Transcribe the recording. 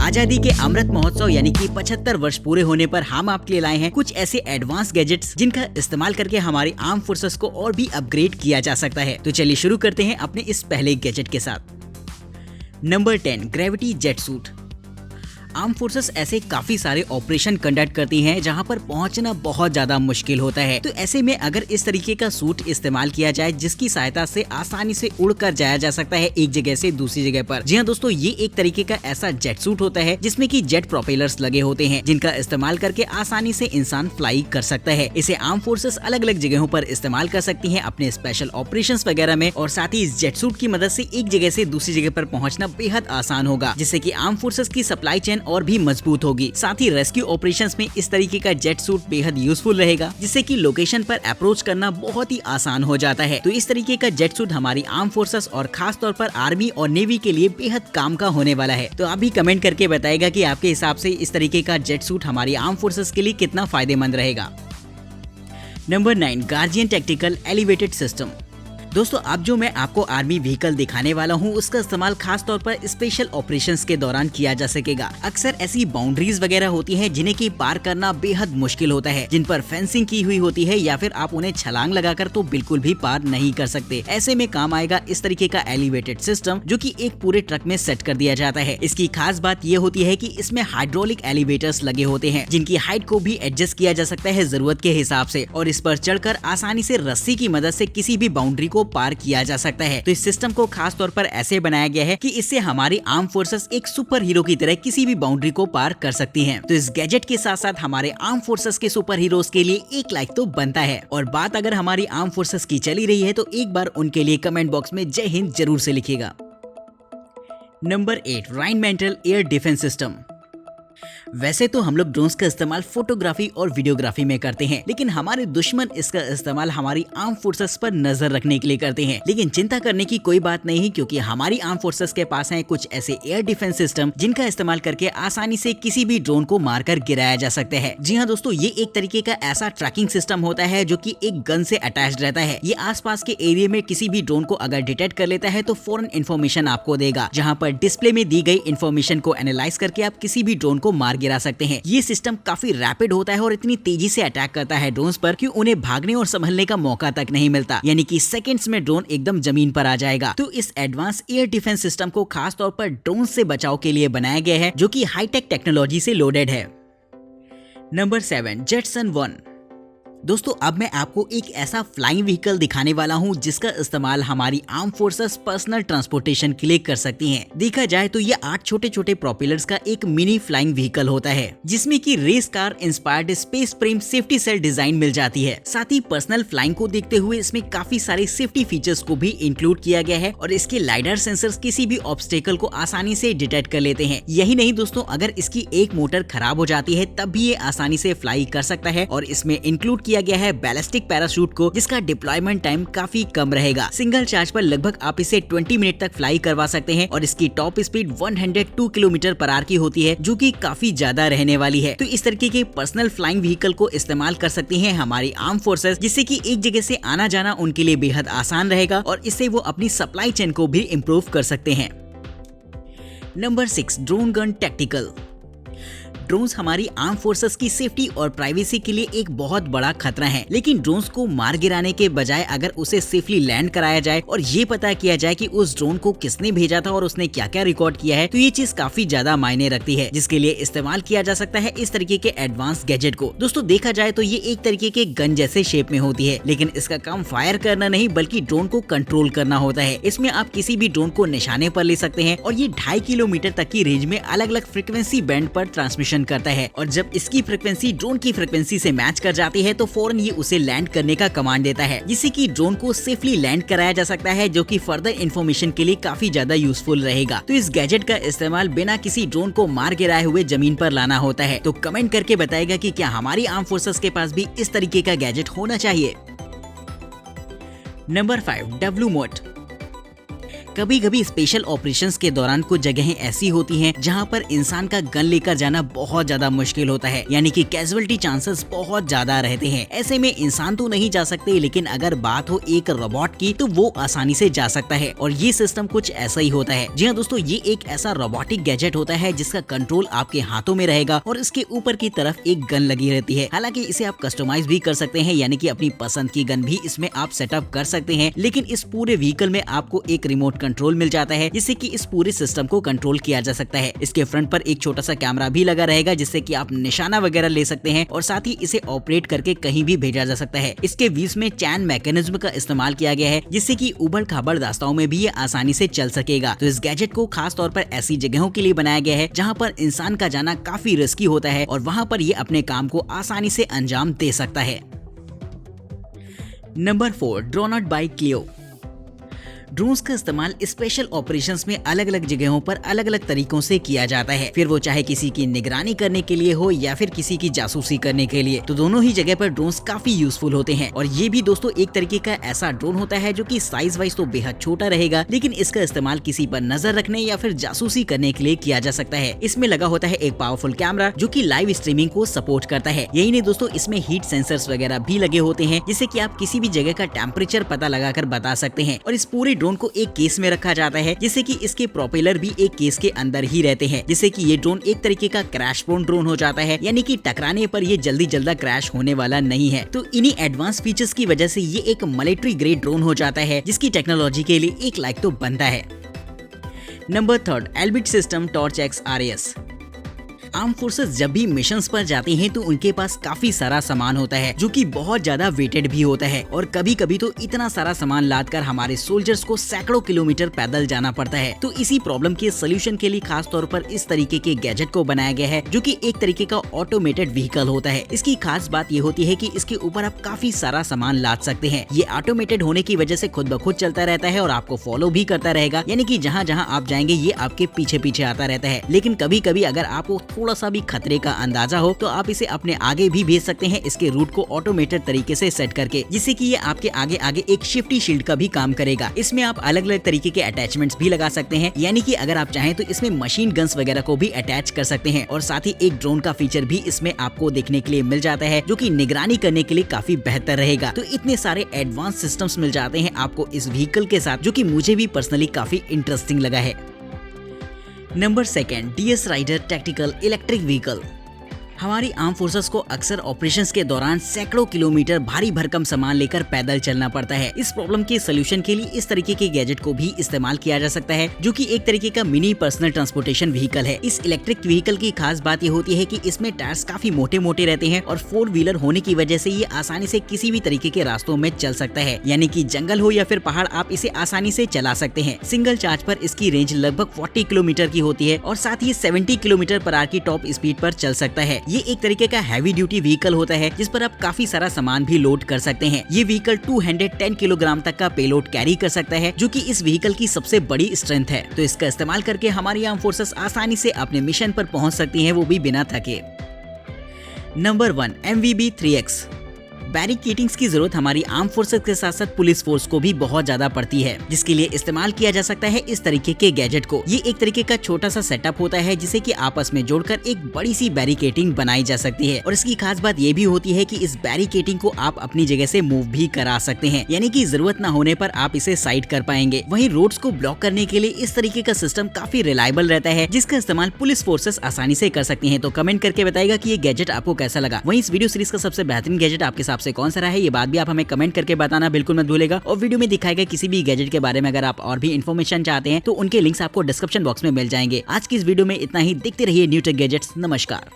आजादी के अमृत महोत्सव यानी कि 75 वर्ष पूरे होने पर हम आपके लिए लाए हैं कुछ ऐसे एडवांस गैजेट्स जिनका इस्तेमाल करके हमारी आर्म फोर्सेस को और भी अपग्रेड किया जा सकता है। तो चलिए शुरू करते हैं अपने इस पहले गैजेट के साथ। Number 10, gravity jet suit. Arm forces ऐसे काफी सारे ऑपरेशन कंडक्ट करती हैं जहां पर पहुंचना बहुत ज्यादा मुश्किल होता है। तो ऐसे में अगर इस तरीके का सूट इस्तेमाल किया जाए जिसकी सहायता से आसानी से उड़कर जाया जा सकता है एक जगह से दूसरी जगह पर। जी हाँ दोस्तों, ये एक तरीके का ऐसा जेट सूट होता है जिसमें कि जेट प्रोपेलर्स लगे होते हैं जिनका इस्तेमाल करके आसानी से इंसान फ्लाई कर सकता है। इसे आर्म फोर्सेस अलग अलग जगहों पर इस्तेमाल कर सकती है अपने स्पेशल ऑपरेशंस वगैरह में, और साथ ही इस जेट सूट की मदद से एक जगह से दूसरी जगह पर पहुंचना बेहद आसान होगा, जिससे कि आर्म फोर्सेस की सप्लाई चेन और भी मजबूत होगी। साथ ही रेस्क्यू ऑपरेशंस में इस तरीके का जेट सूट बेहद यूजफुल रहेगा, जिससे कि लोकेशन पर अप्रोच करना बहुत ही आसान हो जाता है। तो इस तरीके का जेट सूट हमारी आर्म फोर्सेस और खास तौर पर आर्मी और नेवी के लिए बेहद काम का होने वाला है। तो आप भी कमेंट करके बताइएगा कि आपके हिसाब से इस तरीके का जेट सूट हमारी आर्म फोर्सेस के लिए कितना फायदेमंद रहेगा। Number 9, guardian tactical elevated system. दोस्तों, अब जो मैं आपको आर्मी व्हीकल दिखाने वाला हूँ उसका इस्तेमाल खास तौर पर स्पेशल ऑपरेशंस के दौरान किया जा सकेगा। अक्सर ऐसी बाउंड्रीज वगैरह होती हैं जिन्हें की पार करना बेहद मुश्किल होता है, जिन पर फेंसिंग की हुई होती है या फिर आप उन्हें छलांग लगाकर तो बिल्कुल भी पार नहीं कर सकते। ऐसे में काम आएगा इस तरीके का एलिवेटेड सिस्टम जो कि एक पूरे ट्रक में सेट कर दिया जाता है। इसकी खास बात ये होती है कि इसमें हाइड्रोलिक एलिवेटर्स लगे होते हैं जिनकी हाइट को भी एडजस्ट किया जा सकता है जरूरत के हिसाब से, और इस पर चढ़कर आसानी से रस्सी की मदद से किसी भी बाउंड्री को पार किया जा सकता है। तो इस सिस्टम को खास तौर पर ऐसे बनाया गया है कि इससे हमारी आर्म फोर्सेस एक सुपर हीरो की तरह किसी भी बाउंड्री को पार कर सकती हैं। तो इस गैजेट के साथ साथ हमारे आर्म फोर्सेस के सुपर हीरोज के लिए एक लाइक तो बनता है। और बात अगर हमारी आर्म फोर्सेस की चली रही है तो एक बार उनके लिए कमेंट बॉक्स में जय हिंद जरूर से लिखिएगा। Number 8, Rheinmetall air defence system. वैसे तो हम लोग ड्रोन्स का इस्तेमाल फोटोग्राफी और वीडियोग्राफी में करते हैं, लेकिन हमारे दुश्मन इसका इस्तेमाल हमारी आर्म फोर्सेस पर नजर रखने के लिए करते हैं। लेकिन चिंता करने की कोई बात नहीं है, क्योंकि हमारी आर्म फोर्सेस के पास हैं कुछ ऐसे एयर डिफेंस सिस्टम जिनका इस्तेमाल करके आसानी से किसी भी ड्रोन को मारकर गिराया जा सकता है। जी हाँ दोस्तों, ये एक तरीके का ऐसा ट्रैकिंग सिस्टम होता है जो कि एक गन से अटैच रहता है। ये आसपास के एरिया में किसी भी ड्रोन को अगर डिटेक्ट कर लेता है तो फौरन इन्फॉर्मेशन आपको देगा, जहाँ पर डिस्प्ले में दी गई इन्फॉर्मेशन को एनालाइज करके आप किसी भी ड्रोन को मार गिरा सकते हैं। ये सिस्टम काफी रैपिड होता है और इतनी तेजी से अटैक करता है ड्रोन्स पर कि उन्हें भागने और संभलने का मौका तक नहीं मिलता, यानी कि सेकंड्स में ड्रोन एकदम जमीन पर आ जाएगा। तो इस एडवांस एयर डिफेंस सिस्टम को खास तौर पर ड्रोन से बचाव के लिए बनाया गया है, जो कि हाईटेक टेक्नोलॉजी से लोडेड है। Number 7, Jetson 1। दोस्तों, अब मैं आपको एक ऐसा फ्लाइंग व्हीकल दिखाने वाला हूं जिसका इस्तेमाल हमारी आर्म फोर्सेस पर्सनल ट्रांसपोर्टेशन के लिए कर सकती हैं। देखा जाए तो ये 8 छोटे छोटे प्रोपेलर्स का एक मिनी फ्लाइंग व्हीकल होता है, जिसमें कि race car inspired space frame safety cell design मिल जाती है। साथ ही पर्सनल फ्लाइंग को देखते हुए इसमें काफी सारे सेफ्टी फीचर्स को भी इंक्लूड किया गया है, और इसके लाइडर सेंसर्स किसी भी ऑब्स्टेकल को आसानी से डिटेक्ट कर लेते हैं। यही नहीं दोस्तों, अगर इसकी एक मोटर खराब हो जाती है तब भी ये आसानी से फ्लाई कर सकता है, और इसमें इंक्लूड किया गया है बैलिस्टिक पैराशूट को, जिसका डिप्लॉयमेंट टाइम काफी कम रहेगा। सिंगल चार्ज पर लगभग आप इसे 20 मिनट तक फ्लाई करवा सकते हैं, और इसकी top speed 102 kilometre per hour की होती है, जो कि काफी ज्यादा रहने वाली है। तो इस तरीके के पर्सनल फ्लाइंग व्हीकल को इस्तेमाल कर सकती हैं हमारी आर्म फोर्सेस, जिससे कि एक जगह से आना जाना उनके लिए बेहद आसान रहेगा, और इससे वो अपनी सप्लाई चेन को भी इम्प्रूव कर सकते हैं। Number 6, drone gun tactical. Drones हमारी आर्म फोर्सेस की सेफ्टी और प्राइवेसी के लिए एक बहुत बड़ा खतरा है, लेकिन ड्रोन्स को मार गिराने के बजाय अगर उसे सेफली लैंड कराया जाए और ये पता किया जाए कि उस ड्रोन को किसने भेजा था और उसने क्या क्या रिकॉर्ड किया है, तो ये चीज काफी ज्यादा मायने रखती है, जिसके लिए इस्तेमाल किया जा सकता है इस तरीके के एडवांस गैजेट को। दोस्तों, देखा जाए तो ये एक तरीके के गन जैसे शेप में होती है, लेकिन इसका काम फायर करना नहीं बल्कि ड्रोन को कंट्रोल करना होता है। इसमें आप किसी भी ड्रोन को निशाने पर ले सकते हैं, और ये 2.5 किलोमीटर तक की रेंज में अलग अलग फ्रीक्वेंसी बैंड पर ट्रांसमिशन करता है, और जब इसकी फ्रीक्वेंसी ड्रोन की फ्रीक्वेंसी से मैच कर जाती है तो फौरन ये उसे लैंड करने का कमांड देता है, जिससे कि ड्रोन को सेफली लैंड कराया जा सकता है, जो कि फर्दर इन्फॉर्मेशन के लिए काफी ज्यादा यूजफुल रहेगा। तो इस गैजेट का इस्तेमाल बिना किसी ड्रोन को मार गिराए हुए जमीन पर लाना होता है। तो कमेंट करके बताएगा कि क्या हमारी आर्म फोर्सेस के पास भी इस तरीके का गैजेट होना चाहिए। नंबर 5, डब्ल्यू मोट। कभी कभी स्पेशल ऑपरेशंस के दौरान कुछ जगहें ऐसी होती हैं जहां पर इंसान का गन लेकर जाना बहुत ज्यादा मुश्किल होता है, यानी कि कैजुअलिटी चांसेस बहुत ज्यादा रहते हैं। ऐसे में इंसान तो नहीं जा सकते, लेकिन अगर बात हो एक रोबोट की तो वो आसानी से जा सकता है और ये सिस्टम कुछ ऐसा ही होता है। जी हाँ दोस्तों, ये एक ऐसा रोबोटिक गैजेट होता है जिसका कंट्रोल आपके हाथों में रहेगा और इसके ऊपर की तरफ एक गन लगी रहती है। हालांकि इसे आप कस्टमाइज भी कर सकते हैं, यानी कि अपनी पसंद की गन भी इसमें आप सेटअप कर सकते हैं, लेकिन इस पूरे व्हीकल में आपको एक रिमोट कंट्रोल मिल जाता है जिससे कि इस पूरे सिस्टम को कंट्रोल किया जा सकता है। इसके फ्रंट पर एक छोटा सा कैमरा भी लगा रहेगा जिससे कि आप निशाना वगैरह ले सकते हैं और साथ ही इसे ऑपरेट करके कहीं भी भेजा जा सकता है। इसके व्हील्स में चैन मैकेनिज्म का इस्तेमाल किया गया है जिससे कि उबड़ खाबड़ रास्ताओं में भी ये आसानी से चल सकेगा। तो इस गैजेट को खास तौर पर ऐसी जगहों के लिए बनाया गया है जहां पर इंसान का जाना काफी रिस्की होता है और वहां पर ये अपने काम को आसानी से अंजाम दे सकता है। नंबर 4, ड्रोनट बाय क्लियो। ड्रोन्स का इस्तेमाल स्पेशल ऑपरेशंस में अलग अलग जगहों पर अलग अलग तरीकों से किया जाता है, फिर वो चाहे किसी की निगरानी करने के लिए हो या फिर किसी की जासूसी करने के लिए। तो दोनों ही जगह पर ड्रोन्स काफी यूजफुल होते हैं और ये भी दोस्तों एक तरीके का ऐसा ड्रोन होता है जो कि साइज वाइज तो बेहद छोटा रहेगा, लेकिन इसका इस्तेमाल किसी पर नजर रखने या फिर जासूसी करने के लिए किया जा सकता है। इसमें लगा होता है एक पावरफुल कैमरा जो कि लाइव स्ट्रीमिंग को सपोर्ट करता है। यही नहीं दोस्तों, इसमें हीट सेंसर्स वगैरह भी लगे होते हैं जिससे कि आप किसी भी जगह का टेम्परेचर पता लगाकर बता सकते हैं। और इस पूरे ड्रोन को एक केस में रखा जाता है जिससे कि इसके प्रोपेलर भी एक केस के अंदर ही रहते हैं, जिससे कि ये ड्रोन एक तरीके का क्रैश प्रोन ड्रोन हो जाता है, यानी कि टकराने पर ये जल्दी क्रैश होने वाला नहीं है। तो इन्हीं एडवांस फीचर्स की वजह से ये एक मिलिट्री ग्रेड ड्रोन हो जाता है जिसकी टेक्नोलॉजी के लिए एक लाइक तो बनता है। Number 3, Elbit system torch x RAS। Arm forces जब भी मिशंस पर जाते हैं तो उनके पास काफी सारा सामान होता है जो कि बहुत ज्यादा वेटेड भी होता है और कभी कभी तो इतना सारा सामान लाद कर हमारे सोल्जर्स को सैकड़ों किलोमीटर पैदल जाना पड़ता है। तो इसी प्रॉब्लम के सोल्यूशन के लिए खास तौर पर इस तरीके के गैजेट को बनाया गया है जो कि एक तरीके का ऑटोमेटेड व्हीकल होता है। इसकी खास बात ये होती है कि इसके ऊपर आप काफी सारा सामान लाद सकते हैं। ये ऑटोमेटेड होने की वजह से खुद ब खुद चलता रहता है और आपको फॉलो भी करता रहेगा, यानी कि जहाँ जहाँ आप जाएंगे ये आपके पीछे पीछे आता रहता है। लेकिन कभी कभी अगर आपको थोड़ा सा भी खतरे का अंदाजा हो तो आप इसे अपने आगे भी भेज सकते हैं इसके रूट को ऑटोमेटेड तरीके से सेट करके, जिससे कि ये आपके आगे आगे एक सेफ्टी शील्ड का भी काम करेगा। इसमें आप अलग अलग तरीके के अटैचमेंट्स भी लगा सकते हैं, यानी कि अगर आप चाहें तो इसमें मशीन गन्स वगैरह को भी अटैच कर सकते हैं और साथ ही एक ड्रोन का फीचर भी इसमें आपको देखने के लिए मिल जाता है जो कि निगरानी करने के लिए काफी बेहतर रहेगा। तो इतने सारे एडवांस सिस्टम्स मिल जाते हैं आपको इस व्हीकल के साथ, जो कि मुझे भी पर्सनली काफी इंटरेस्टिंग लगा है। Number 2, DS rider tactical electric vehicle. हमारी आर्म फोर्सेस को अक्सर ऑपरेशंस के दौरान सैकड़ों किलोमीटर भारी भरकम सामान लेकर पैदल चलना पड़ता है। इस प्रॉब्लम के सोल्यूशन के लिए इस तरीके के गैजेट को भी इस्तेमाल किया जा सकता है जो कि एक तरीके का मिनी पर्सनल ट्रांसपोर्टेशन व्हीकल है। इस इलेक्ट्रिक व्हीकल की खास बात ये होती है कि इसमें टायर्स काफी मोटे मोटे रहते हैं और 4 व्हीलर होने की वजह से ये आसानी से किसी भी तरीके के रास्तों में चल सकता है, यानी कि जंगल हो या फिर पहाड़, आप इसे आसानी से चला सकते हैं। सिंगल चार्ज पर इसकी रेंज लगभग 40 किलोमीटर की होती है और साथ ही 70 किलोमीटर पर आवर की टॉप स्पीड पर चल सकता है। ये एक तरीके का हैवी ड्यूटी व्हीकल होता है जिस पर आप काफी सारा सामान भी लोड कर सकते हैं। ये व्हीकल 210 किलोग्राम तक का पेलोड कैरी कर सकता है जो कि इस व्हीकल की सबसे बड़ी स्ट्रेंथ है। तो इसका इस्तेमाल करके हमारी आर्म फोर्सेस आसानी से अपने मिशन पर पहुंच सकती हैं, वो भी बिना थके। Number 1, MVB 3X। बैरिकेडिंग्स की जरूरत हमारी आर्म फोर्सेस के साथ साथ पुलिस फोर्स को भी बहुत ज्यादा पड़ती है, जिसके लिए इस्तेमाल किया जा सकता है इस तरीके के गैजेट को। ये एक तरीके का छोटा सा सेटअप होता है जिसे कि आपस में जोड़कर एक बड़ी सी बैरिकेडिंग बनाई जा सकती है और इसकी खास बात ये भी होती है कि इस बैरिकेडिंग को आप अपनी जगह से मूव भी करा सकते हैं, यानी कि जरूरत न होने पर आप इसे साइड कर पाएंगे। वहीं रोड्स को ब्लॉक करने के लिए इस तरीके का सिस्टम काफी रिलायबल रहता है जिसका इस्तेमाल पुलिस फोर्सेस आसानी से कर सकती है। तो कमेंट करके बताइएगा कि ये गैजेट आपको कैसा लगा। वहीं इस वीडियो सीरीज का सबसे बेहतरीन गैजेट आपके हिसाब से कौन सा रहा है, ये बात भी आप हमें कमेंट करके बताना बिल्कुल मत भूलेगा। और वीडियो में दिखाए गए किसी भी गैजेट के बारे में अगर आप और भी इन्फॉर्मेशन चाहते हैं तो उनके लिंक्स आपको डिस्क्रिप्शन बॉक्स में मिल जाएंगे। आज की इस वीडियो में इतना ही। देखते रहिए न्यू टेक गैजेट्स। नमस्कार।